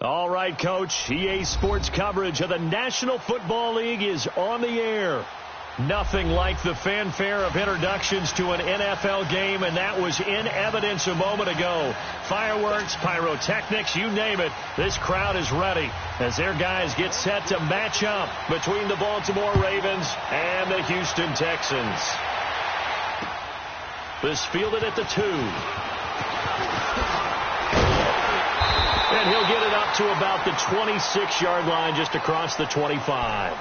All right, Coach. EA Sports coverage of the National Football League is on the air. Nothing like the fanfare of introductions to an NFL game, and that was in evidence a moment ago. Fireworks, pyrotechnics, you name it. This crowd is ready as their guys get set to match up between the Baltimore Ravens and the Houston Texans. This fielded at the 2. And he'll get it up to about the 26-yard line, just across the 25.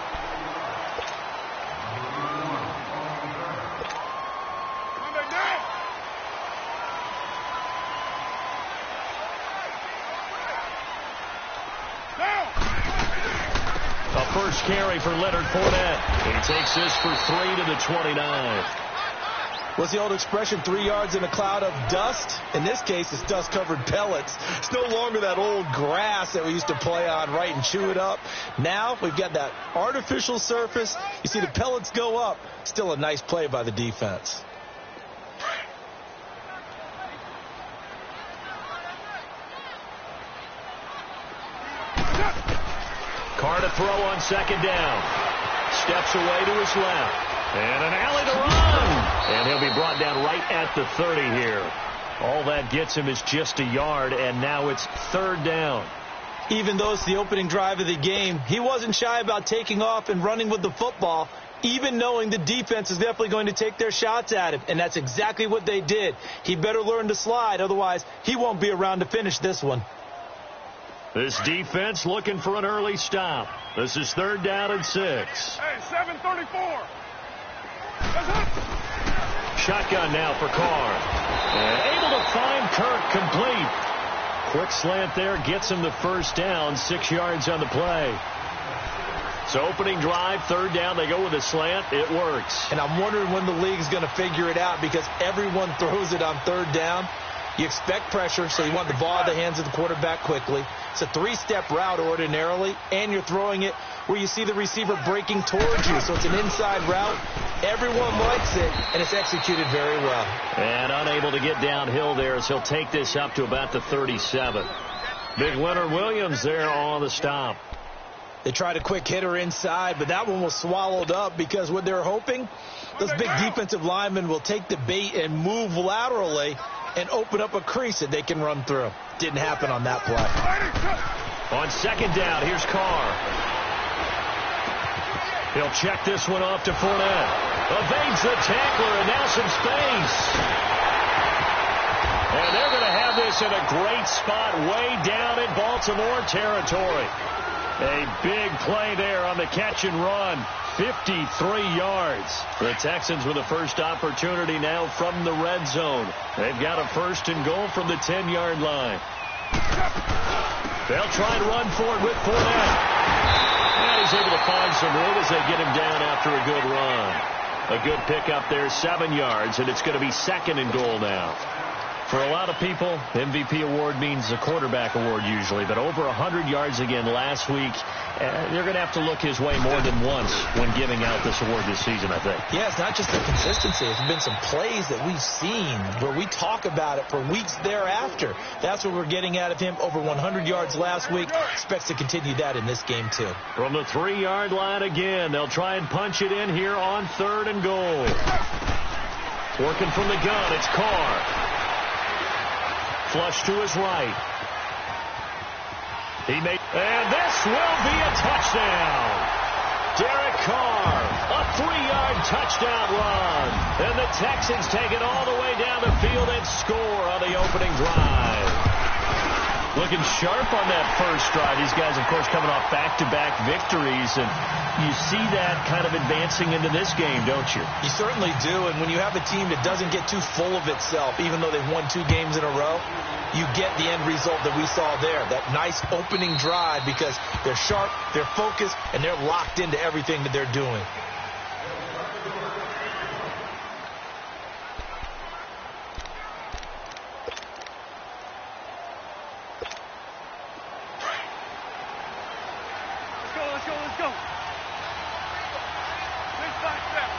A first carry for Leonard Fournette. He takes this for 3 to the 29. What's the old expression, 3 yards in a cloud of dust? In this case, it's dust-covered pellets. It's no longer that old grass that we used to play on, right, and chew it up. Now we've got that artificial surface. You see the pellets go up. Still a nice play by the defense. Carr to throw on second down. Steps away to his left. And an alley to run. And he'll be brought down right at the 30 here. All that gets him is just a yard, and now it's third down. Even though it's the opening drive of the game, he wasn't shy about taking off and running with the football, even knowing the defense is definitely going to take their shots at him. And that's exactly what they did. He better learn to slide, otherwise he won't be around to finish this one. This defense looking for an early stop. This is third down and 6. Hey, 7:34. Shotgun now for Carr. And able to find Kirk complete. Quick slant there gets him the first down, 6 yards on the play. So opening drive, third down, they go with a slant. It works. And I'm wondering when the league's going to figure it out, because everyone throws it on third down. You expect pressure, so you want the ball in the hands of the quarterback quickly. It's a 3-step route ordinarily, and you're throwing it where you see the receiver breaking towards you. So it's an inside route. Everyone likes it, and it's executed very well. And unable to get downhill there as he'll take this up to about the 37. Big Leonard Williams there on the stop. They tried a quick hitter inside, but that one was swallowed up because what they're hoping, those big defensive linemen will take the bait and move laterally and open up a crease that they can run through. Didn't happen on that play. On second down, here's Carr. He'll check this one off to Fournette. Evades the tackler, and now some space. And they're going to have this in a great spot way down in Baltimore territory. A big play there on the catch and run. 53 yards. The Texans with a first opportunity now from the red zone. They've got a first and goal from the 10-yard line. They'll try and run for it with Fournette. And he's able to find some room as they get him down after a good run. A good pickup there, 7 yards, and it's going to be second and goal now. For a lot of people, MVP award means a quarterback award usually, but over 100 yards again last week. They're going to have to look his way more than once when giving out this award this season, I think. Yeah, it's not just the consistency. There's been some plays that we've seen where we talk about it for weeks thereafter. That's what we're getting out of him. Over 100 yards last week. Expects to continue that in this game, too. From the 3-yard line again, they'll try and punch it in here on third and goal. Working from the gun, it's Carr. Flush to his right. And this will be a touchdown. Derek Carr, a 3-yard touchdown run. And the Texans take it all the way down the field and score on the opening drive. Looking sharp on that first drive. These guys, of course, coming off back-to-back victories, and you see that kind of advancing into this game, don't you? You certainly do, and when you have a team that doesn't get too full of itself, even though they've won 2 games in a row, you get the end result that we saw there, that nice opening drive, because they're sharp, they're focused, and they're locked into everything that they're doing. Let's go. Big back step.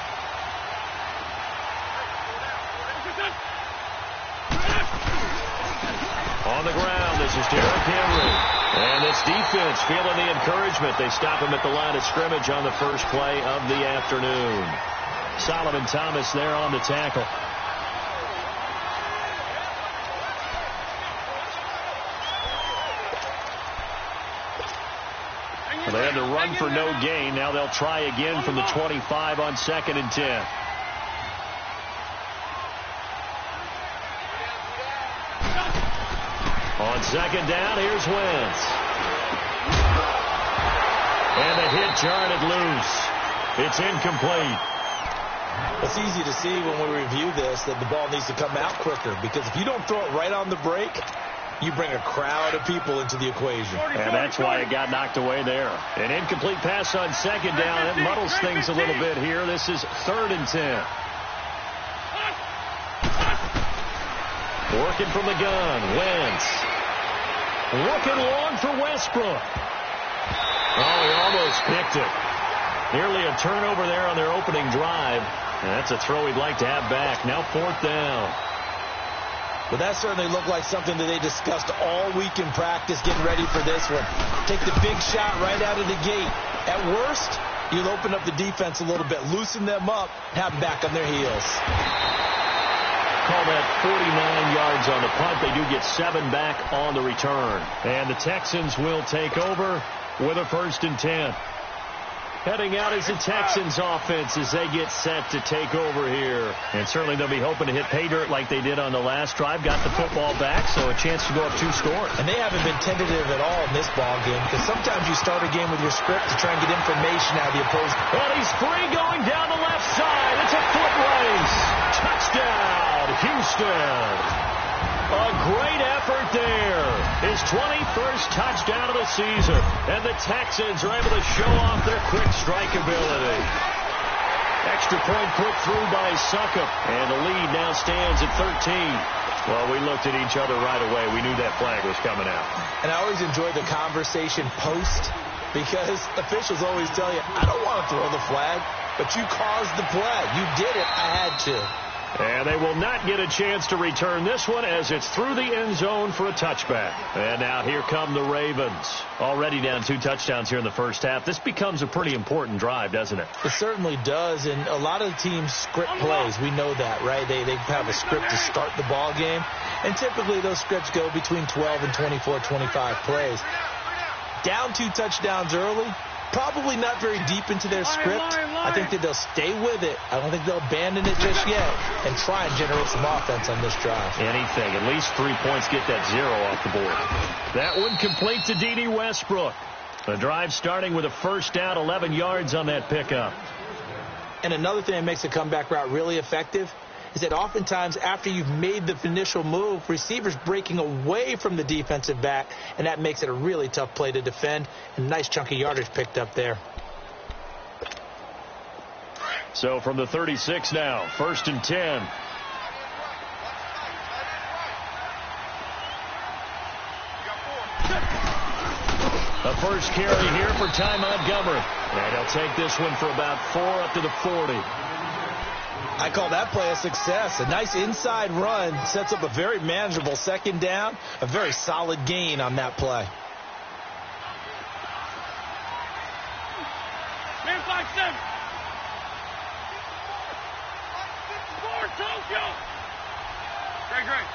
On the ground, this is Derrick Henry. And this defense feeling the encouragement. They stop him at the line of scrimmage on the first play of the afternoon. Solomon Thomas there on the tackle. Well, they had to run for no gain. Now they'll try again from the 25 on 2nd and 10. On 2nd down, here's Wentz. And the hit jarred loose. It's incomplete. It's easy to see when we review this that the ball needs to come out quicker, because if you don't throw it right on the break, you bring a crowd of people into the equation. And that's why it got knocked away there. An incomplete pass on 2nd down. It muddles things a little bit here. This is 3rd and 10. Working from the gun. Wentz. Looking long for Westbrook. Oh, he almost picked it. Nearly a turnover there on their opening drive. And that's a throw he'd like to have back. Now 4th down. But that certainly looked like something that they discussed all week in practice, getting ready for this one. Take the big shot right out of the gate. At worst, you'll open up the defense a little bit, loosen them up, have them back on their heels. Call that 49 yards on the punt. They do get 7 back on the return. And the Texans will take over with a 1st and 10. Heading out is the Texans offense as they get set to take over here. And certainly they'll be hoping to hit pay dirt like they did on the last drive. Got the football back, so a chance to go up 2 scores. And they haven't been tentative at all in this ball game, because sometimes you start a game with your script to try and get information out of the opposing. Well, he's free going down the left side. It's a foot race. Touchdown, Houston. A great effort there. His 21st touchdown of the season. And the Texans are able to show off their quick strike ability. Extra point put through by Succop. And the lead now stands at 13. Well, we looked at each other right away. We knew that flag was coming out. And I always enjoy the conversation post, because officials always tell you, I don't want to throw the flag, but you caused the play. You did it. I had to. And they will not get a chance to return this one as it's through the end zone for a touchback. And now here come the Ravens. Already down 2 touchdowns here in the first half. This becomes a pretty important drive, doesn't it? It certainly does. And a lot of teams script plays. We know that, right? They have a script to start the ball game. And typically those scripts go between 12 and 24, 25 plays. Down 2 touchdowns early. Probably not very deep into their script. I think that they'll stay with it. I don't think they'll abandon it just yet and try and generate some offense on this drive. Anything. At least 3 points, get that 0 off the board. That one complete to D.D. Westbrook. The drive starting with a 1st down, 11 yards on that pickup. And another thing that makes a comeback route really effective is that oftentimes after you've made the initial move, receivers breaking away from the defensive back, and that makes it a really tough play to defend. And nice chunk of yardage picked up there. So from the 36 now, 1st and 10. A first carry here for Ty Montgomery. And he'll take this one for about 4 up to the 40. I call that play a success. A nice inside run sets up a very manageable 2nd down. A very solid gain on that play. Inside 7. Score, Tokyo. Great.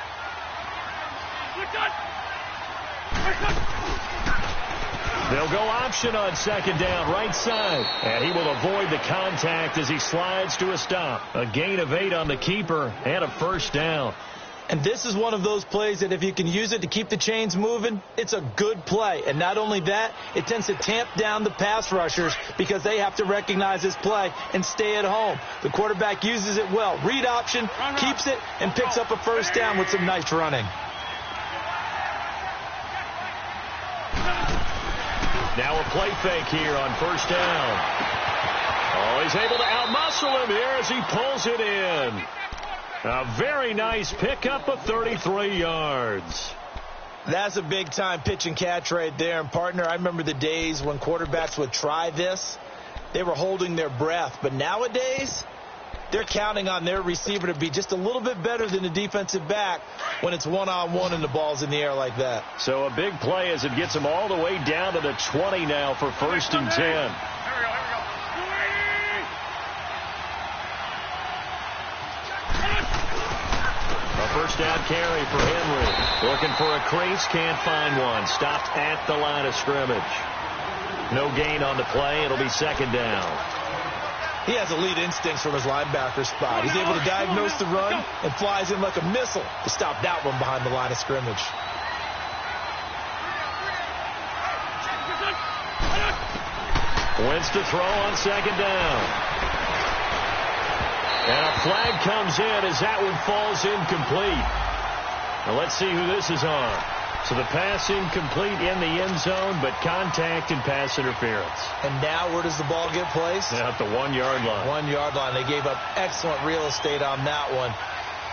They'll go option on 2nd down, right side. And he will avoid the contact as he slides to a stop. A gain of 8 on the keeper and a 1st down. And this is one of those plays that if you can use it to keep the chains moving, it's a good play. And not only that, it tends to tamp down the pass rushers because they have to recognize this play and stay at home. The quarterback uses it well. Read option, keeps it, and picks up a 1st down with some nice running. Now a play fake here on 1st down. Oh, he's able to outmuscle him here as he pulls it in. A very nice pickup of 33 yards. That's a big-time pitch and catch right there. And, partner, I remember the days when quarterbacks would try this. They were holding their breath. But nowadays, they're counting on their receiver to be just a little bit better than the defensive back when it's one-on-one and the ball's in the air like that. So a big play as it gets them all the way down to the 20 now for 1st and 10. Here we go. A first down carry for Henry. Looking for a crease, can't find one. Stopped at the line of scrimmage. No gain on the play. It'll be 2nd down. He has elite instincts from his linebacker spot. He's able to diagnose the run and flies in like a missile to stop that one behind the line of scrimmage. Wentz to throw on 2nd down. And a flag comes in as that one falls incomplete. Now let's see who this is on. So the pass incomplete in the end zone, but contact and pass interference. And now where does the ball get placed? At the 1-yard line. 1-yard line. They gave up excellent real estate on that one.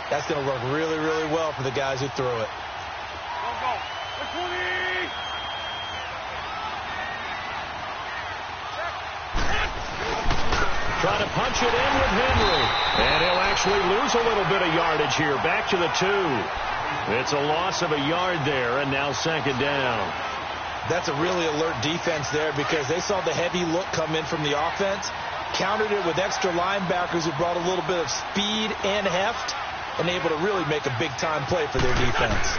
That's going to work really, really well for the guys who threw it. Go. Trying to punch it in with Henry. And he'll actually lose a little bit of yardage here. Back to the 2. It's a loss of a yard there, and now 2nd down. That's a really alert defense there because they saw the heavy look come in from the offense, countered it with extra linebackers who brought a little bit of speed and heft, and able to really make a big-time play for their defense.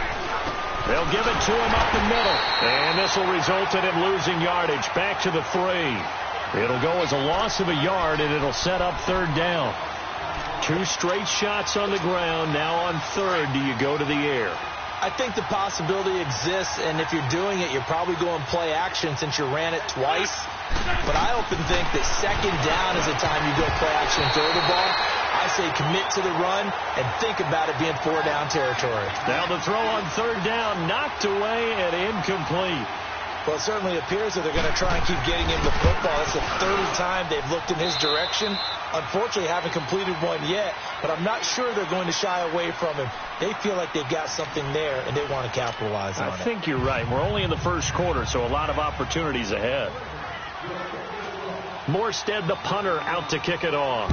They'll give it to him up the middle, and this will result in him losing yardage. Back to the 3. It'll go as a loss of a yard, and it'll set up 3rd down. 2 straight shots on the ground. Now on 3rd, do you go to the air? I think the possibility exists, and if you're doing it, you're probably going play action since you ran it twice. But I often think that 2nd down is the time you go play action and throw the ball. I say commit to the run and think about it being 4-down territory. Now the throw on 3rd down, knocked away and incomplete. Well, it certainly appears that they're going to try and keep getting him the football. It's the 3rd time they've looked in his direction. Unfortunately, haven't completed one yet, but I'm not sure they're going to shy away from him. They feel like they've got something there, and they want to capitalize on it. I think you're right. We're only in the 1st quarter, so a lot of opportunities ahead. Morstead, the punter, out to kick it off.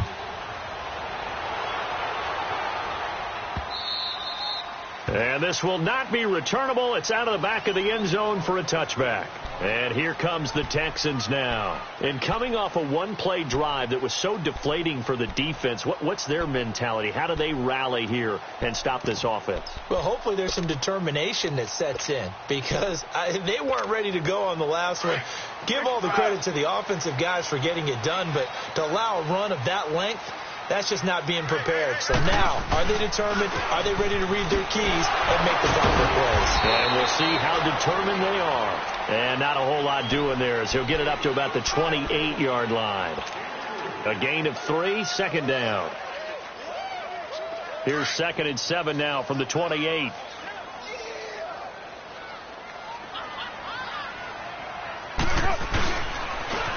And this will not be returnable. It's out of the back of the end zone for a touchback. And here comes the Texans now. And coming off a 1-play drive that was so deflating for the defense, what's their mentality? How do they rally here and stop this offense? Well, hopefully there's some determination that sets in because they weren't ready to go on the last one. Give all the credit to the offensive guys for getting it done, but to allow a run of that length, that's just not being prepared. So now, are they determined? Are they ready to read their keys and make the proper plays? And we'll see how determined they are. And not a whole lot doing there as he'll get it up to about the 28-yard line. A gain of 3, 2nd down. Here's 2nd and 7 now from the 28.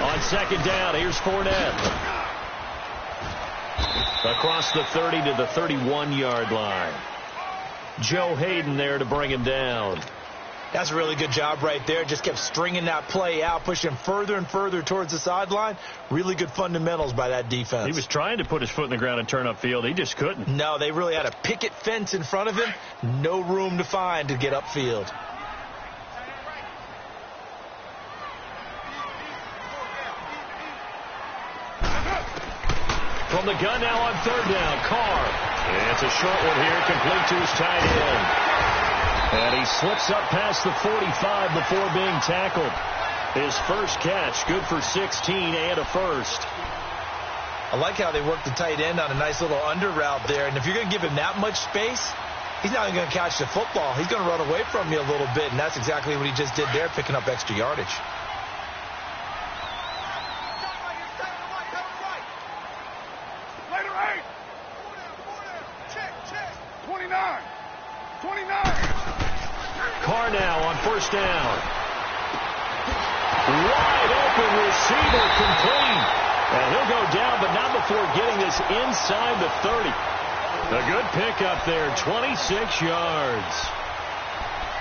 On 2nd down, here's Fournette. Across the 30 to the 31-yard line. Joe Hayden there to bring him down. That's a really good job right there. Just kept stringing that play out, pushing him further and further towards the sideline. Really good fundamentals by that defense. He was trying to put his foot in the ground and turn upfield. He just couldn't. No, they really had a picket fence in front of him. No room to find to get upfield. From the gun now on 3rd down, Carr. And it's a short one here, complete to his tight end. And he slips up past the 45 before being tackled. His first catch, good for 16 and a first. I like how they work the tight end on a nice little under route there. And if you're going to give him that much space, he's not going to catch the football. He's going to run away from you a little bit, and that's exactly what he just did there, picking up extra yardage. Carr now on 1st down. Wide open receiver complete. And he'll go down, but not before getting this inside the 30. A good pickup there, 26 yards.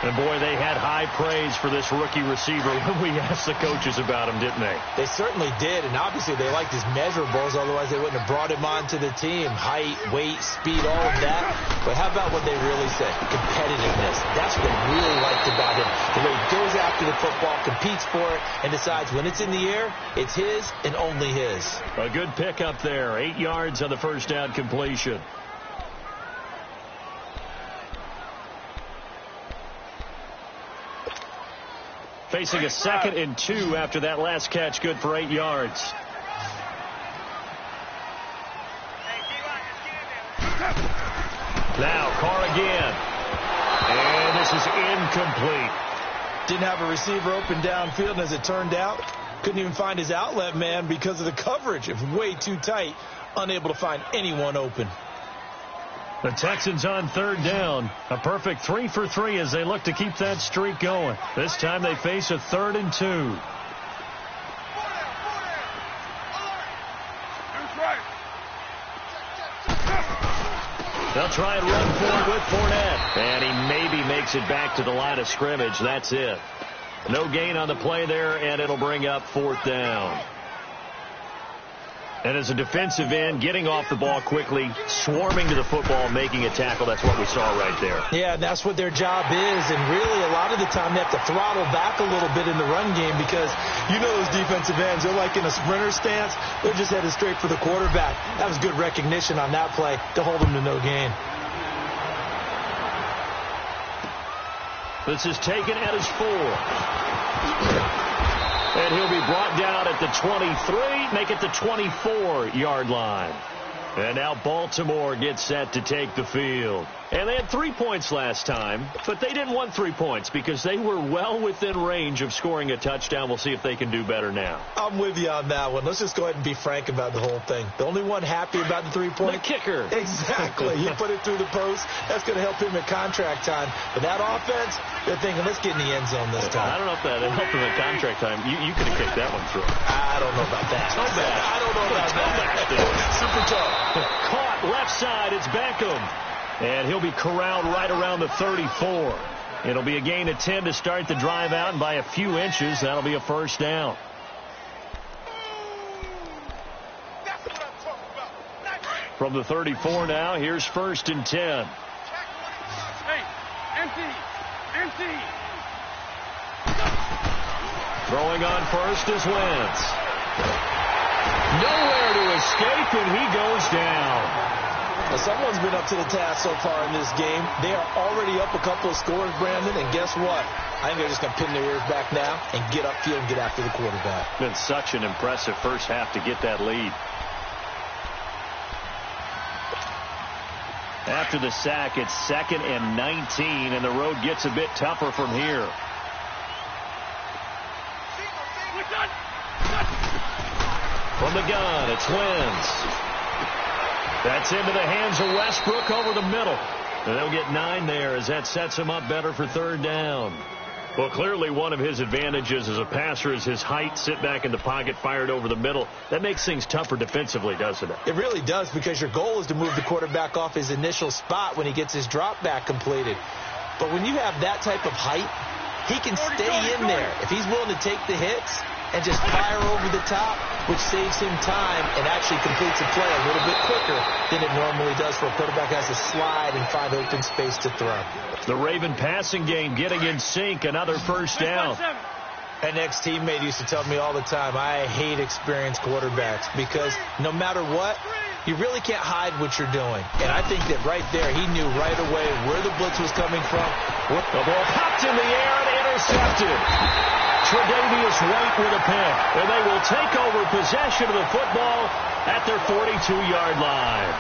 And, boy, they had high praise for this rookie receiver when we asked the coaches about him, didn't they? They certainly did, and obviously they liked his measurables, otherwise they wouldn't have brought him onto the team. Height, weight, speed, all of that. But how about what they really said? Competitiveness. That's what they really liked about him. The way he goes after the football, competes for it, and decides when it's in the air, it's his and only his. A good pickup there. 8 yards on the first down completion. Facing a 2nd and 2 after that last catch, good for 8 yards. Now Carr again. And this is incomplete. Didn't have a receiver open downfield, and as it turned out, couldn't even find his outlet man because of the coverage. It was way too tight, unable to find anyone open. The Texans on 3rd down. A perfect 3 for 3 as they look to keep that streak going. This time they face a 3rd and 2. They'll try and run for it with Fournette. And he maybe makes it back to the line of scrimmage. That's it. No gain on the play there, and it'll bring up 4th down. And as a defensive end, getting off the ball quickly, swarming to the football, making a tackle, that's what we saw right there. Yeah, and that's what their job is. And really, a lot of the time, they have to throttle back a little bit in the run game because you know those defensive ends, they're like in a sprinter stance. They're just headed straight for the quarterback. That was good recognition on that play to hold them to no gain. This is taken at his 4. And he'll be brought down at the 23, make it the 24-yard line. And now Baltimore gets set to take the field. And they had 3 points last time, but they didn't want 3 points because they were well within range of scoring a touchdown. We'll see if they can do better now. I'm with you on that one. Let's just go ahead and be frank about the whole thing. The only one happy about the 3-point? The kicker. Exactly. He put it through the post. That's going to help him at contract time. But that offense, they're thinking, let's get in the end zone this time. I don't know if that helped him at contract time. You could have kicked that one through. I don't know about that. Toe back. I don't know about that. Super tough. Caught left side. It's Beckham. And he'll be corralled right around the 34. It'll be a gain of 10 to start the drive out, and by a few inches, that'll be a 1st down. From the 34 now, here's 1st and 10. Hey, empty. Throwing on first is Wentz. Nowhere to escape, and he goes down. Now, someone's been up to the task so far in this game. They are already up a couple of scores, Brandon, and guess what? I think they're just going to pin their ears back now and get upfield and get after the quarterback. Been such an impressive first half to get that lead. After the sack, it's 2nd and 19, and the road gets a bit tougher from here. From the gun, it's Wentz. That's into the hands of Westbrook over the middle. And they'll get 9 there as that sets him up better for 3rd down. Well, clearly one of his advantages as a passer is his height, sit back in the pocket, fired over the middle. That makes things tougher defensively, doesn't it? It really does, because your goal is to move the quarterback off his initial spot when he gets his drop back completed. But when you have that type of height, he can stay in there. If he's willing to take the hits and just fire over the top, which saves him time and actually completes a play a little bit quicker than it normally does for a quarterback has to slide and find open space to throw. The Raven passing game getting in sync, another 1st down. An ex-teammate used to tell me all the time, I hate experienced quarterbacks because no matter what, you really can't hide what you're doing. And I think that right there, he knew right away where the blitz was coming from. The ball popped in the air and intercepted. Tre'Davious White with a pick, and they will take over possession of the football at their 42-yard line.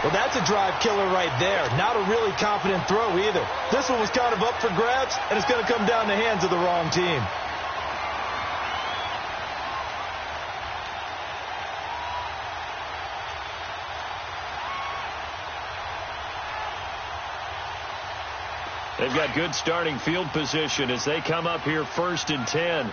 Well, that's a drive killer right there. Not a really confident throw either. This one was kind of up for grabs, and it's going to come down the hands of the wrong team. They've got good starting field position as they come up here 1st and 10.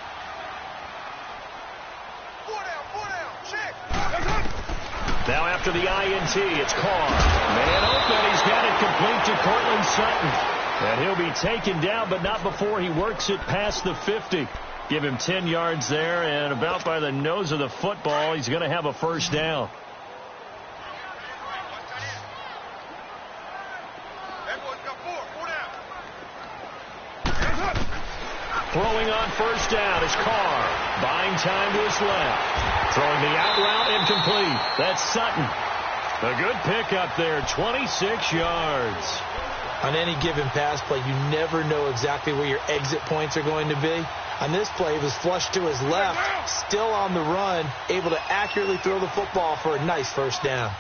Now after the INT, it's Carr. Man open, he's got it complete to Cortland Sutton. And he'll be taken down, but not before he works it past the 50. Give him 10 yards there, and about by the nose of the football, he's going to have a first down. Throwing on first down is Carr. Buying time to his left. Throwing the out route incomplete. That's Sutton. A good pickup there, 26 yards. On any given pass play, you never know exactly where your exit points are going to be. On this play, he was flushed to his left, still on the run, able to accurately throw the football for a nice first down.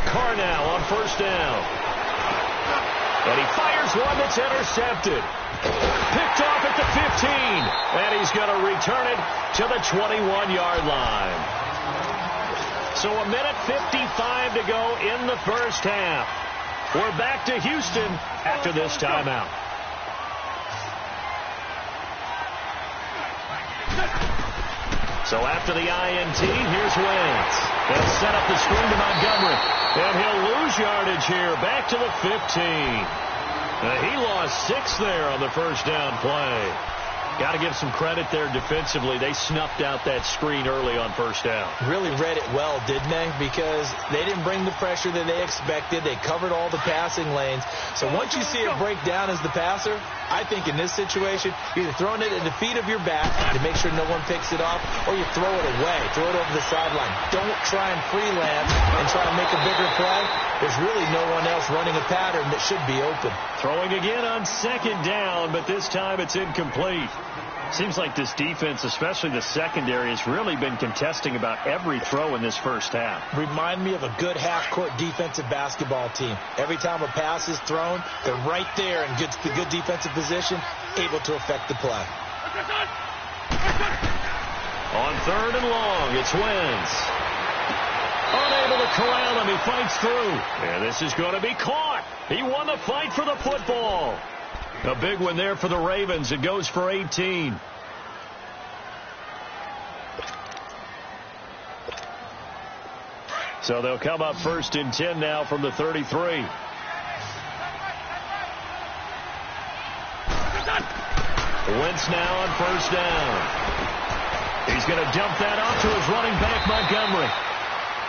Carr now on first down. And he fires one that's intercepted. Picked off at the 15. And he's going to return it to the 21-yard line. So a minute 55 to go in the first half. We're back to Houston after this timeout. So after the INT, here's Wentz. They'll set up the screen to Montgomery. And he'll lose yardage here, back to the 15. He lost 6 there on the first down play. Got to give some credit there defensively. They snuffed out that screen early on first down. Really read it well, didn't they? Because they didn't bring the pressure that they expected. They covered all the passing lanes. So once you see it break down as the passer, I think in this situation, you're either throwing it at the feet of your back to make sure no one picks it off, or you throw it away, throw it over the sideline. Don't try and freelance and try to make a bigger play. There's really no one else running a pattern that should be open. Throwing again on second down, but this time it's incomplete. Seems like this defense, especially the secondary, has really been contesting about every throw in this first half. Remind me of a good half-court defensive basketball team. Every time a pass is thrown, they're right there in good defensive position, able to affect the play. On third and long, it's Wentz. Unable to corral him, he fights through. And this is going to be caught. He won the fight for the football. A big one there for the Ravens. It goes for 18. So they'll come up first and 10 now from the 33. Wentz now on first down. He's going to dump that off to his running back, Montgomery.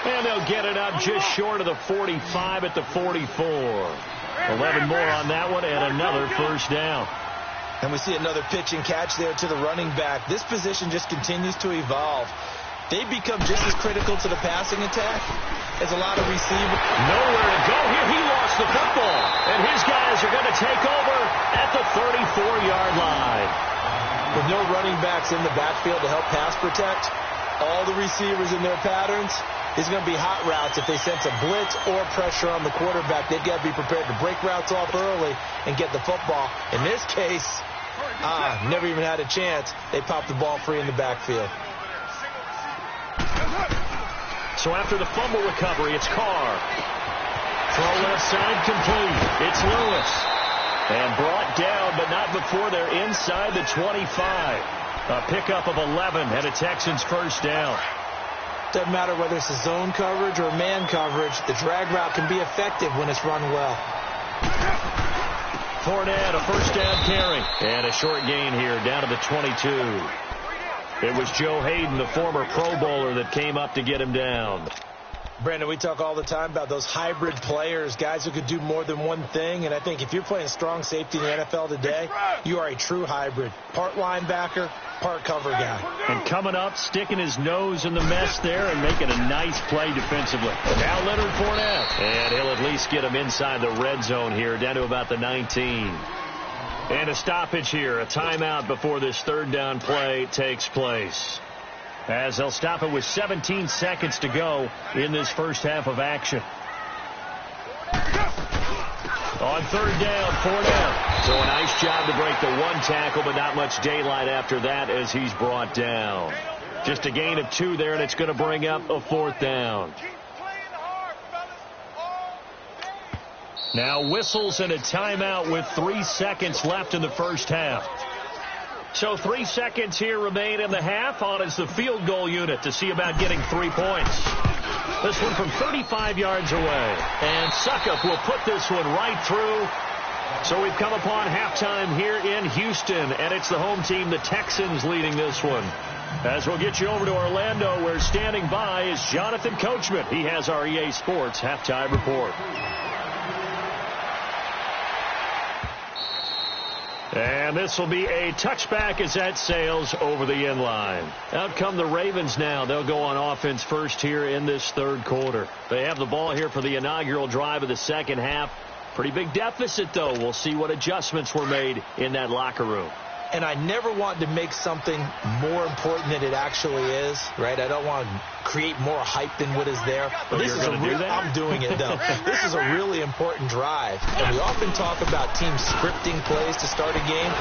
And they'll get it up just short of the 45 at the 44. 11 more on that one and another first down. And we see another pitch and catch there to the running back. This position just continues to evolve. They become just as critical to the passing attack as a lot of receivers. Nowhere to go here. He lost the football. And his guys are going to take over at the 34-yard line. With no running backs in the backfield to help pass protect, all the receivers in their patterns, is going to be hot routes. If they sense a blitz or pressure on the quarterback, they've got to be prepared to break routes off early and get the football. In this case, never even had a chance. They popped the ball free in the backfield. So after the fumble recovery, it's Carr. Throw left side complete. It's Lewis. And brought down, but not before they're inside the 25. A pickup of 11 and a Texans first down. Doesn't matter whether it's a zone coverage or man coverage, the drag route can be effective when it's run well. Fournette, a first down carry. And a short gain here, down to the 22. It was Joe Hayden, the former Pro Bowler, that came up to get him down. Brandon, we talk all the time about those hybrid players, guys who could do more than one thing. And I think if you're playing strong safety in the NFL today, you are a true hybrid. Part linebacker, part cover guy. And coming up, sticking his nose in the mess there and making a nice play defensively. Now Leonard Fournette. And he'll at least get him inside the red zone here, down to about the 19. And a stoppage here, a timeout before this third down play takes place. As they'll stop it with 17 seconds to go in this first half of action. On third down, Fournette. So a nice job to break the one tackle, but not much daylight after that as he's brought down. Just a gain of 2 there, and it's going to bring up a fourth down. Now whistles and a timeout with 3 seconds left in the first half. So 3 seconds here remain in the half. On is the field goal unit to see about getting 3 points. This one from 35 yards away. And Suckup will put this one right through. So we've come upon halftime here in Houston, and it's the home team, the Texans, leading this one. As we'll get you over to Orlando, where standing by is Jonathan Coachman. He has our EA Sports halftime report. And this will be a touchback as that sails over the end line. Out come the Ravens now. They'll go on offense first here in this third quarter. They have the ball here for the inaugural drive of the second half. Pretty big deficit, though. We'll see what adjustments were made in that locker room. And I never want to make something more important than it actually is, right? I don't want to create more hype than what is there. But this is I'm doing it, though. This is a really important drive. And we often talk about teams scripting plays to start a game.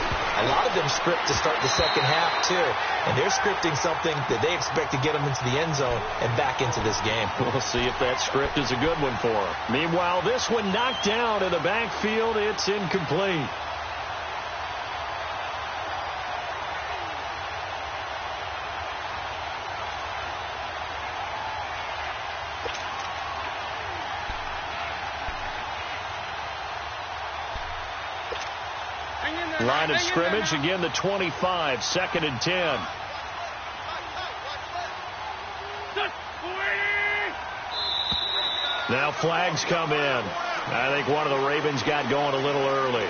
A lot of them script to start the second half, too. And they're scripting something that they expect to get them into the end zone and back into this game. We'll see if that script is a good one for them. Meanwhile, this one knocked down in the backfield. It's incomplete. Line of scrimmage, again the 25, 2nd and 10. Now flags come in. I think one of the Ravens got going a little early.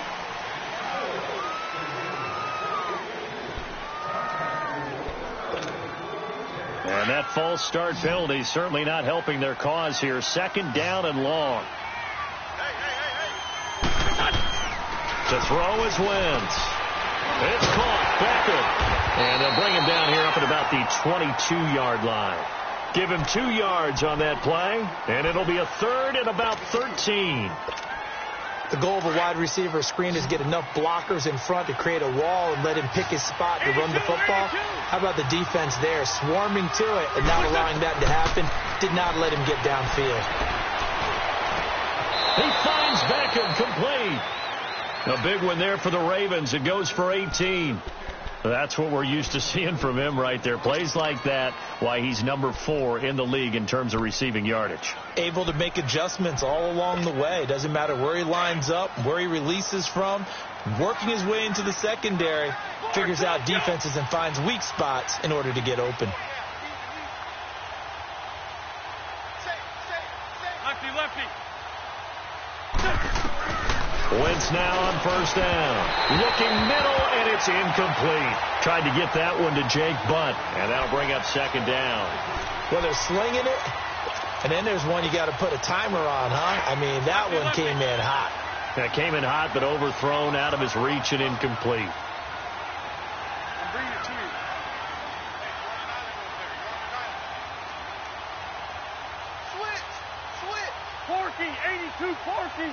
And that false start penalty certainly not helping their cause here. 2nd down and long. To throw is Wentz. It's caught. Beckham. And they'll bring him down here up at about the 22-yard line. Give him 2 yards on that play, and it'll be a 3rd and about 13. The goal of a wide receiver screen is get enough blockers in front to create a wall and let him pick his spot to run the football. How about the defense there, swarming to it and not allowing that to happen? Did not let him get downfield. He finds Beckham, complete. A big one there for the Ravens. It goes for 18. That's what we're used to seeing from him right there. Plays like that, why he's number 4 in the league in terms of receiving yardage. Able to make adjustments all along the way. Doesn't matter where he lines up, where he releases from. Working his way into the secondary. Figures out defenses and finds weak spots in order to get open. Lefty, lefty. Wentz now on 1st down. Looking middle, and it's incomplete. Tried to get that one to Jake Butt, and that'll bring up 2nd down. Well, they're slinging it, and then there's one you got to put a timer on, huh? I mean, that one came in hot. That came in hot, but overthrown out of his reach and incomplete. I'm bringing it to you. Switch. Forky, 82, Forky.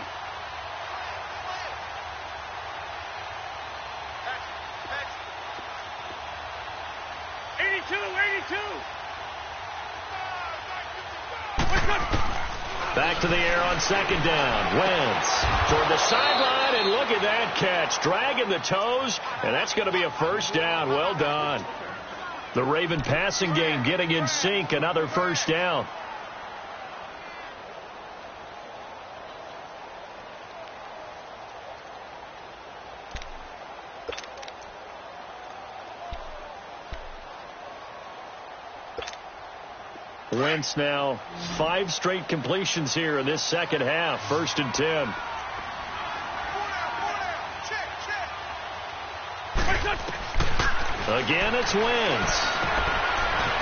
82. Back to the air on 2nd down. Wentz toward the sideline, and look at that catch. Dragging the toes, and that's going to be a 1st down. Well done. The Raven passing game getting in sync. Another 1st down. Wentz now 5 straight completions here in this second half. 1st and 10. Again, it's Wentz.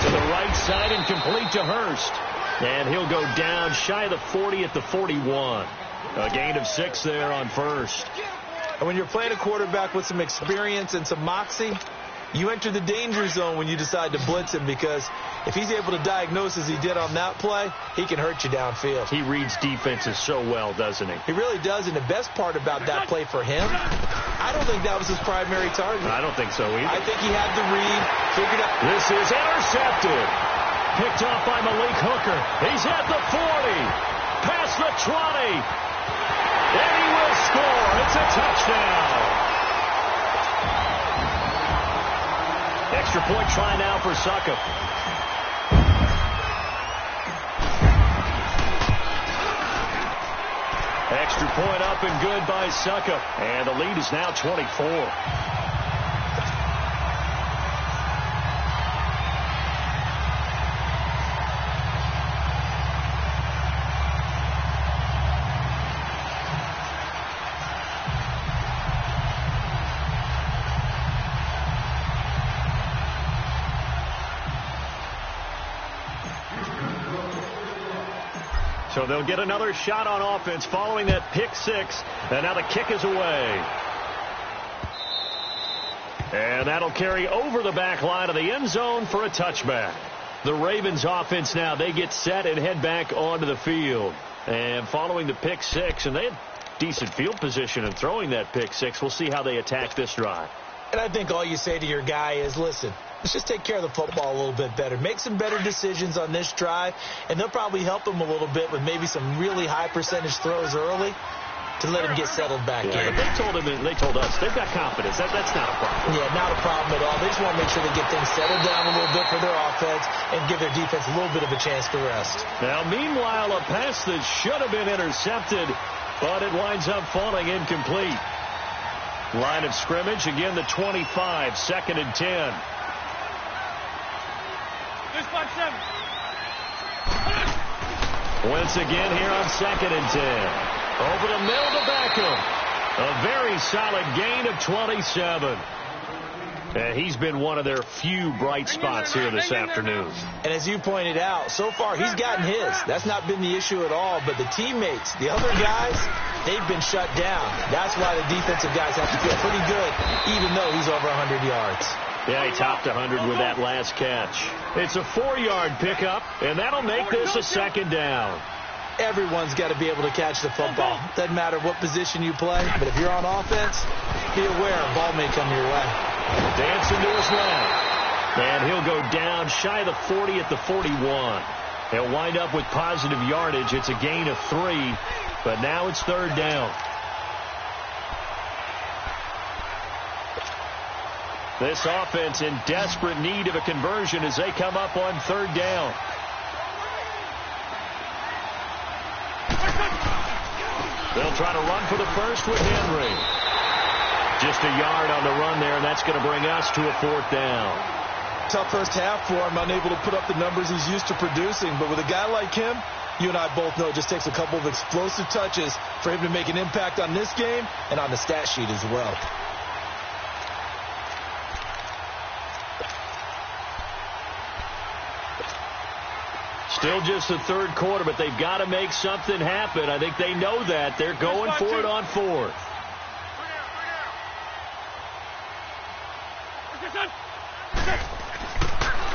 To the right side and complete to Hurst. And he'll go down shy of the 40 at the 41. A gain of 6 there on 1st. And when you're playing a quarterback with some experience and some moxie, you enter the danger zone when you decide to blitz him, because if he's able to diagnose as he did on that play, he can hurt you downfield. He reads defenses so well, doesn't he? He really does, and the best part about that play for him, I don't think that was his primary target. I don't think so either. I think he had the read, figured out. This is intercepted. Picked off by Malik Hooker. He's at the 40. Past the 20. And he will score. It's a touchdown. Extra point try now for Suckup. Extra point up and good by Suckup. And the lead is now 24. So they'll get another shot on offense following that pick six. And now the kick is away. And that'll carry over the back line of the end zone for a touchback. The Ravens offense now, they get set and head back onto the field. And following the pick six, and they had decent field position in throwing that pick six. We'll see how they attack this drive. And I think all you say to your guy is, listen, let's just take care of the football a little bit better. Make some better decisions on this drive, and they'll probably help him a little bit with maybe some really high percentage throws early to let him get settled back in. But they told us they've got confidence. That's not a problem. Yeah, not a problem at all. They just want to make sure they get things settled down a little bit for their offense and give their defense a little bit of a chance to rest. Now, meanwhile, a pass that should have been intercepted, but it winds up falling incomplete. Line of scrimmage, again, the 25, 2nd and 10. Once again here on 2nd and 10. Over the middle to Beckham. A very solid gain of 27. And he's been one of their few bright spots here this afternoon. And as you pointed out, so far he's gotten his. That's not been the issue at all. But the teammates, the other guys, they've been shut down. That's why the defensive guys have to feel pretty good, even though he's over 100 yards. Yeah, he topped 100 with that last catch. It's a 4-yard pickup, and that'll make this a 2nd down. Everyone's got to be able to catch the football. Doesn't matter what position you play, but if you're on offense, be aware a ball may come your way. Dancing to his left. And he'll go down shy of the 40 at the 41. He'll wind up with positive yardage. It's a gain of 3, but now it's 3rd down. This offense in desperate need of a conversion as they come up on 3rd down. They'll try to run for the first with Henry. Just a yard on the run there, and that's going to bring us to a 4th down. Tough first half for him, unable to put up the numbers he's used to producing. But with a guy like him, you and I both know it just takes a couple of explosive touches for him to make an impact on this game and on the stat sheet as well. Still just the 3rd quarter, but they've got to make something happen. I think they know that. They're going for it on 4th.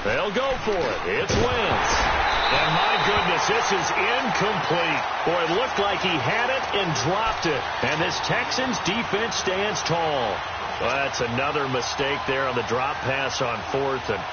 They'll go for it. It's Wentz. And my goodness, this is incomplete. Boy, it looked like he had it and dropped it. And this Texans defense stands tall. Well, that's another mistake there on the drop pass on 4th. And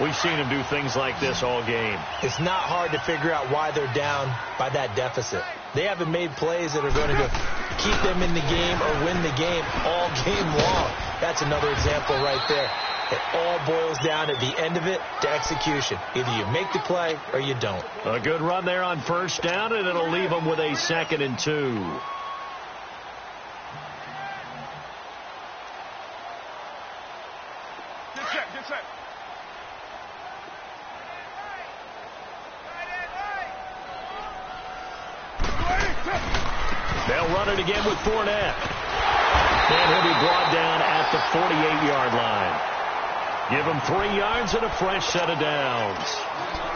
we've seen him do things like this all game. It's not hard to figure out why they're down by that deficit. They haven't made plays that are going to keep them in the game or win the game all game long. That's another example right there. It all boils down at the end of it to execution. Either you make the play or you don't. A good run there on 1st down, and it'll leave them with a 2nd and 2. Get set. They'll run it again with Fournette. And he'll be brought down at the 48-yard line. Give him 3 yards and a fresh set of downs.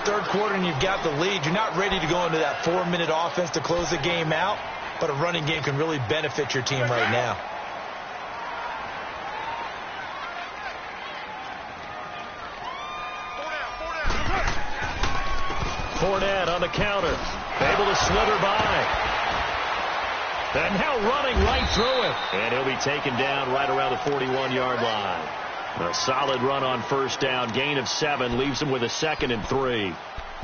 3rd quarter and you've got the lead. You're not ready to go into that 4-minute offense to close the game out, but a running game can really benefit your team right now. Fournette on the counter. Able to slither by. And now running right through it. And he'll be taken down right around the 41-yard line. A solid run on 1st down. Gain of 7 leaves them with a 2nd and 3.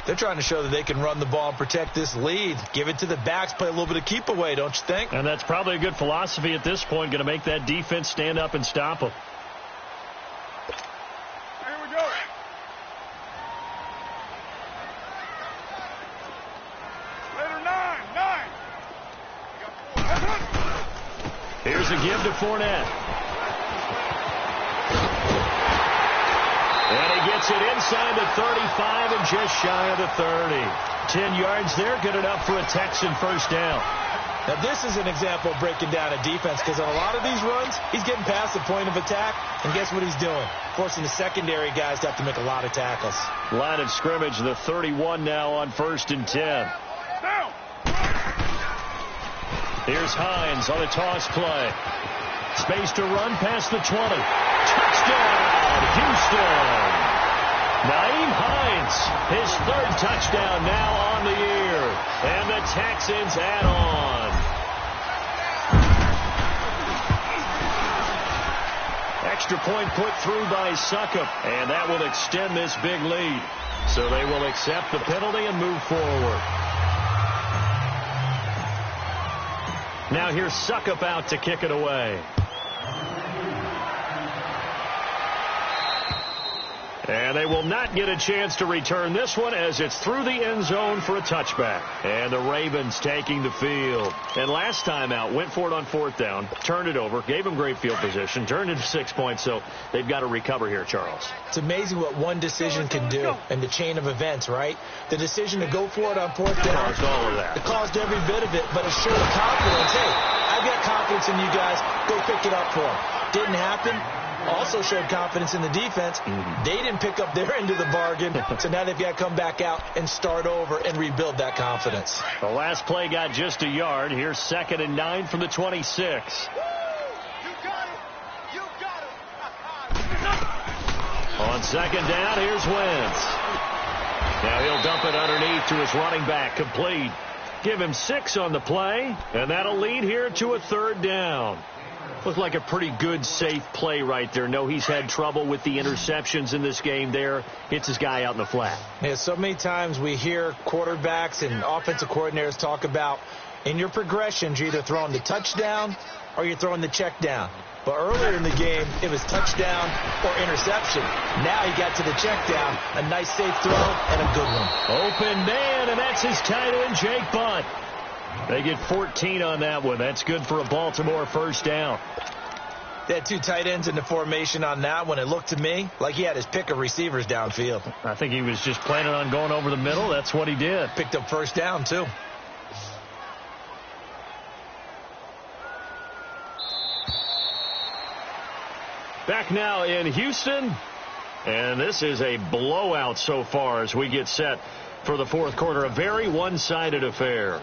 They're trying to show that they can run the ball and protect this lead. Give it to the backs, play a little bit of keep away, don't you think? And that's probably a good philosophy at this point. Going to make that defense stand up and stop them. Here we go. Letter 9. a give to Fournette. And he gets it inside the 35 and just shy of the 30. 10 yards there, good enough for a Texan first down. Now, this is an example of breaking down a defense, because on a lot of these runs, he's getting past the point of attack, and guess what he's doing? Forcing the secondary guys to have to make a lot of tackles. Line of scrimmage, the 31 now on 1st and 10. Here's Hines on a toss play. Space to run past the 20. Touchdown, Houston! Nyheim Hines, his 3rd touchdown now on the year. And the Texans add on. Extra point put through by Succop, and that will extend this big lead. So they will accept the penalty and move forward. Now here's Succop out to kick it away. And they will not get a chance to return this one as it's through the end zone for a touchback. And the Ravens taking the field. And last time out, went for it on 4th down, turned it over, gave them great field position, turned it to 6 points, so they've got to recover here, Charles. It's amazing what one decision can do in the chain of events, right? The decision to go for it on 4th down. Caused all of that. It caused every bit of it, but it showed confidence. Hey, I've got confidence in you guys. Go pick it up for them. Didn't happen. Also showed confidence in the defense. They didn't pick up their end of the bargain, so now they've got to come back out and start over and rebuild that confidence. The last play got just a yard. Here's 2nd and 9 from the 26. You got it. You got it. On 2nd down, here's Wentz. Now he'll dump it underneath to his running back. Complete. Give him 6 on the play, and that'll lead here to a 3rd down. Looked like a pretty good, safe play right there. No, he's had trouble with the interceptions in this game there. Hits his guy out in the flat. Yeah, so many times we hear quarterbacks and offensive coordinators talk about in your progressions, you're either throwing the touchdown or you're throwing the check down. But earlier in the game, it was touchdown or interception. Now he got to the check down. A nice, safe throw and a good one. Open man, and that's his tight end, Jake Butt. They get 14 on that one. That's good for a Baltimore first down. They had 2 tight ends in the formation on that one. It looked to me like he had his pick of receivers downfield. I think he was just planning on going over the middle. That's what he did. Picked up first down, too. Back now in Houston. And this is a blowout so far as we get set for the 4th quarter. A very one-sided affair.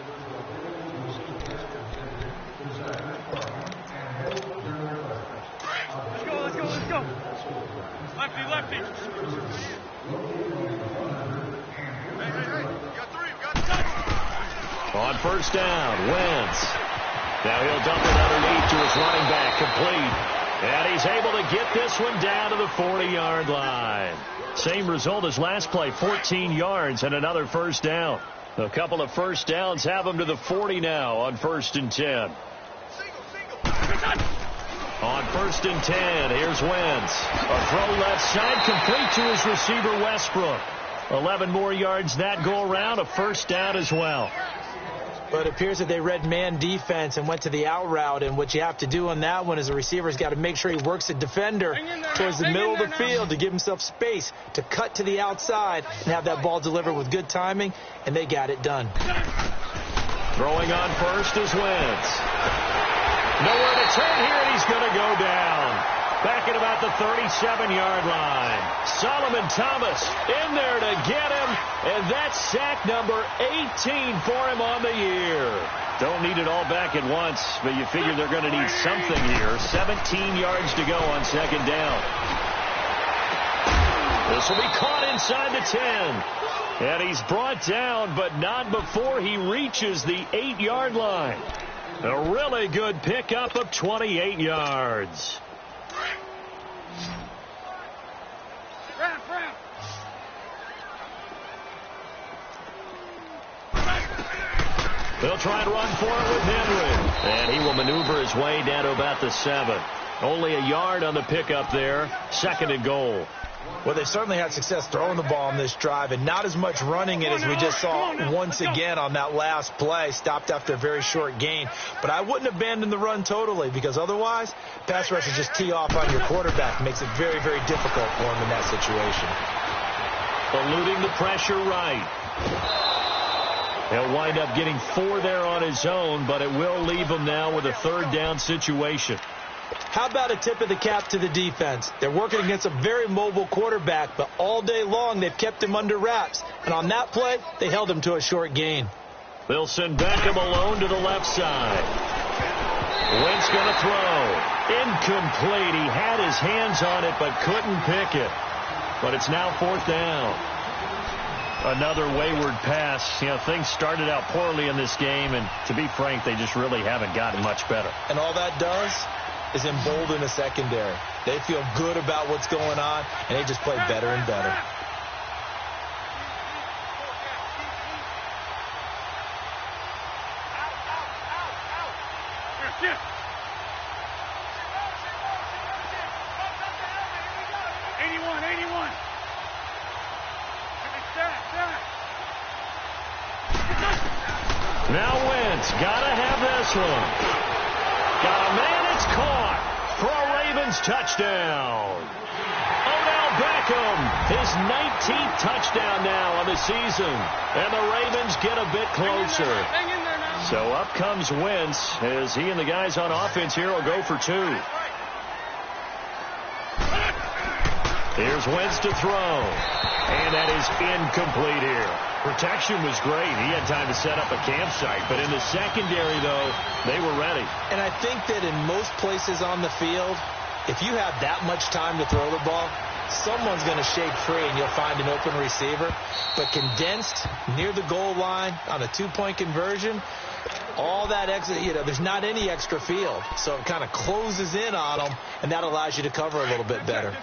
Let's go. Lefty. Hey. We got 3. We got 7. On first down, Wentz. Now he'll dump it underneath to his running back, complete. And he's able to get this one down to the 40-yard line. Same result as last play, 14 yards and another first down. A couple of first downs have him to the 40 now on 1st and 10. On 1st and 10, here's Wentz. A throw left side, complete to his receiver, Westbrook. 11 more yards that go around, a first down as well. But it appears that they read man defense and went to the out route. And what you have to do on that one is the receiver's got to make sure he works the defender towards the middle of the field to give himself space to cut to the outside and have that ball delivered with good timing. And they got it done. Throwing on first is Wentz. Nowhere to turn here, and he's going to go down. Back at about the 37-yard line. Solomon Thomas in there to get him, and that's sack number 18 for him on the year. Don't need it all back at once, but you figure they're going to need something here. 17 yards to go on 2nd down. This will be caught inside the 10. And he's brought down, but not before he reaches the 8-yard line. A really good pickup of 28 yards. They'll try and run for it with Henry. And he will maneuver his way down to about the 7. Only a yard on the pickup there. 2nd and goal. Well, they've certainly had success throwing the ball on this drive, and not as much running it as we just saw once again on that last play, stopped after a very short gain. But I wouldn't abandon the run totally, because otherwise, pass rushers just tee off on your quarterback. Makes it very, very difficult for him in that situation. Eluding the pressure right. He'll wind up getting 4 there on his own, but it will leave him now with a 3rd down situation. How about a tip of the cap to the defense? They're working against a very mobile quarterback, but all day long they've kept him under wraps. And on that play, they held him to a short gain. They'll send Beckham alone to the left side. Wentz going to throw. Incomplete. He had his hands on it but couldn't pick it. But it's now 4th down. Another wayward pass. You know, things started out poorly in this game, and to be frank, they just really haven't gotten much better. And all that does is embolden the secondary. They feel good about what's going on, and they just play better and better. Now Wentz, gotta have this one. Got a man, it's caught for a Ravens touchdown. Odell Beckham, his 19th touchdown now on the season. And the Ravens get a bit closer. So up comes Wentz as he and the guys on offense here will go for 2. Here's Wentz to throw. And that is incomplete here. Protection was great. He had time to set up a campsite. But in the secondary, though, they were ready. And I think that in most places on the field, if you have that much time to throw the ball, someone's going to shake free and you'll find an open receiver. But condensed near the goal line on a 2-point conversion, all that extra, there's not any extra field. So it kind of closes in on them, and that allows you to cover a little bit better.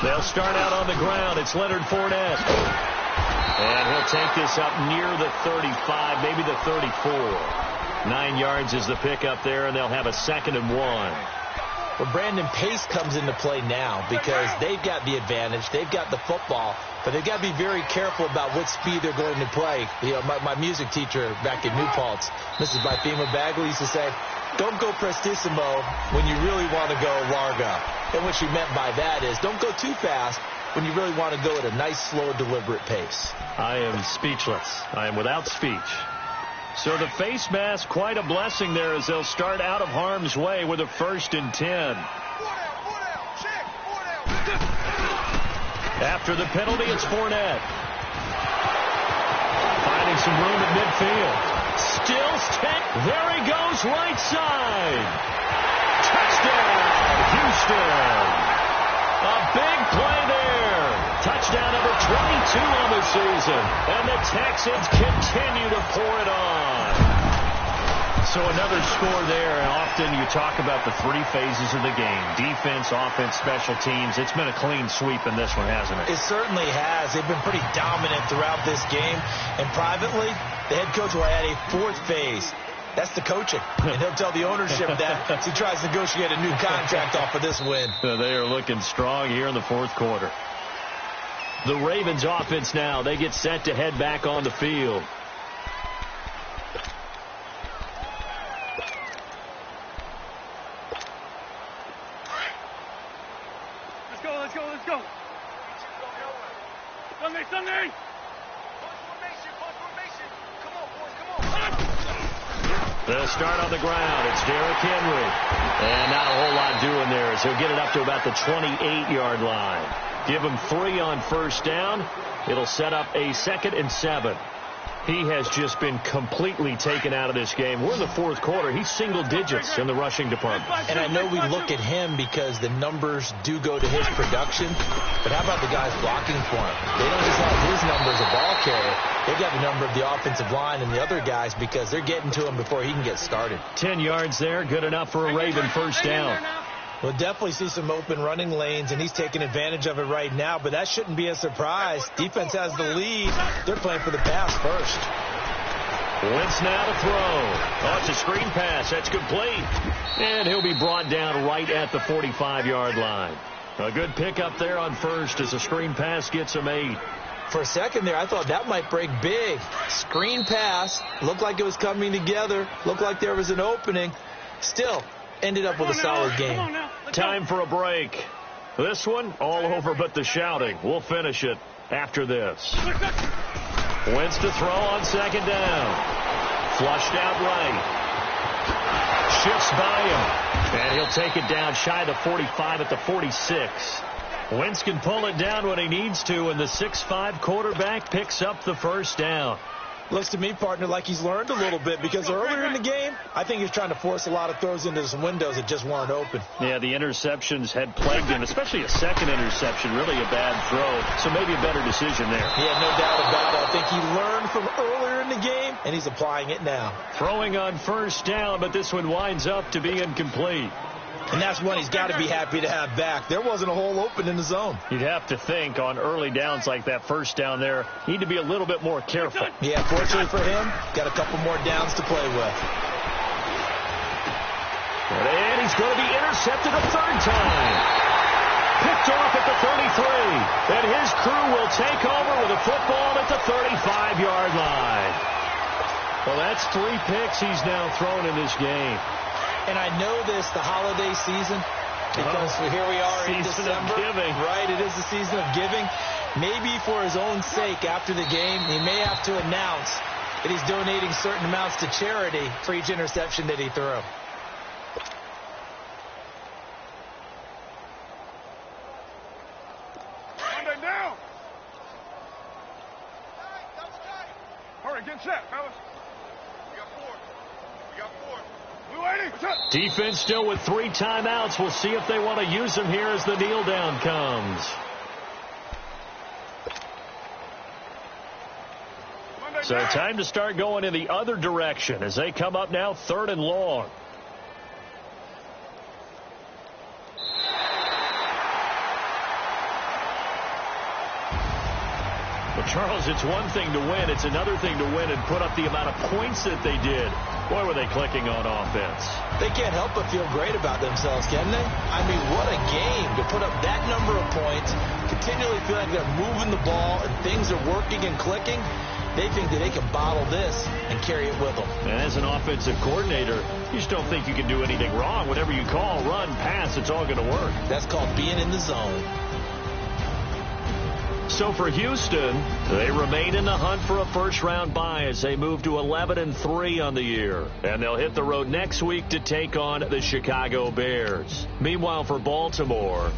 They'll start out on the ground. It's Leonard Fournette. And he'll take this up near the 35, maybe the 34. 9 yards is the pickup there, and they'll have a 2nd and 1. Well, Brandon, pace comes into play now because they've got the advantage. They've got the football, but they've got to be very careful about what speed they're going to play. My music teacher back in New Paltz, Mrs. Bythema Bagley, used to say, don't go prestissimo when you really want to go larga. And what she meant by that is don't go too fast when you really want to go at a nice, slow, deliberate pace. I am speechless. I am without speech. So the face mask, quite a blessing there as they'll start out of harm's way with a 1st and 10. After the penalty, it's Fournette. Finding some room at midfield. Still stick. There he goes, right side. Touchdown, Houston. A big play there. Touchdown number 22 on the season. And the Texans continue to pour it on. So another score there. And often you talk about the 3 phases of the game. Defense, offense, special teams. It's been a clean sweep in this one, hasn't it? It certainly has. They've been pretty dominant throughout this game. And privately, the head coach will add a 4th phase. That's the coaching. And he'll tell the ownership that as he tries to negotiate a new contract off of this win. They are looking strong here in the 4th quarter. The Ravens offense now, they get set to head back on the field. Let's go. Sunday. They'll start on the ground. It's Derrick Henry. And not a whole lot doing there as he'll get it up to about the 28-yard line. Give him 3 on 1st down. It'll set up a 2nd and 7. He has just been completely taken out of this game. We're in the 4th quarter. He's single digits in the rushing department. And I know we look at him because the numbers do go to his production. But how about the guys blocking for him? They don't just have his number as a ball carrier. They've got the number of the offensive line and the other guys because they're getting to him before he can get started. 10 yards there. Good enough for a Raven 1st down. We'll definitely see some open running lanes, and he's taking advantage of it right now, but that shouldn't be a surprise. Defense has the lead. They're playing for the pass first. Wentz now to throw. Oh, it's a screen pass. That's complete. And he'll be brought down right at the 45-yard line. A good pickup there on first as a screen pass gets him 8. For a second there, I thought that might break big. Screen pass. Looked like it was coming together. Looked like there was an opening. Still, ended up with a solid game. Time for a break. This one, all over but the shouting. We'll finish it after this. Wentz to throw on second down. Flushed out right. Shifts by him. And he'll take it down shy of the 45 at the 46. Wentz can pull it down when he needs to, and the 6'5" quarterback picks up the first down. Looks to me, partner, like he's learned a little bit, because earlier in the game, I think he's trying to force a lot of throws into some windows that just weren't open. Yeah, the interceptions had plagued him, especially a second interception, really a bad throw. So maybe a better decision there. Yeah, no doubt about it. I think he learned from earlier in the game, and he's applying it now. Throwing on first down, but this one winds up to be incomplete. And that's one he's got to be happy to have back. There wasn't a hole open in the zone. You'd have to think on early downs like that first down there, need to be a little bit more careful. Yeah, fortunately for him, got a couple more downs to play with. And he's going to be intercepted a third time. Picked off at the 33. And his crew will take over with a football at the 35-yard line. Well, that's 3 picks he's now thrown in this game. And I know this, the holiday season, because here we are in December. Right, it is the season of giving. Maybe for his own sake, after the game, he may have to announce that he's donating certain amounts to charity for each interception that he threw. Monday down. Hurry, get set, fellas. We got 4. We got 4. Defense still with 3 timeouts. We'll see if they want to use them here as the kneel down comes. So time to start going in the other direction as they come up now 3rd and long. Well, Charles, it's one thing to win. It's another thing to win and put up the amount of points that they did. Boy, were they clicking on offense. They can't help but feel great about themselves, can they? I mean, what a game to put up that number of points, continually feel like they're moving the ball and things are working and clicking. They think that they can bottle this and carry it with them. And as an offensive coordinator, you just don't think you can do anything wrong. Whatever you call, run, pass, it's all going to work. That's called being in the zone. So for Houston, they remain in the hunt for a first-round bye as they move to 11-3 on the year. And they'll hit the road next week to take on the Chicago Bears. Meanwhile, for Baltimore,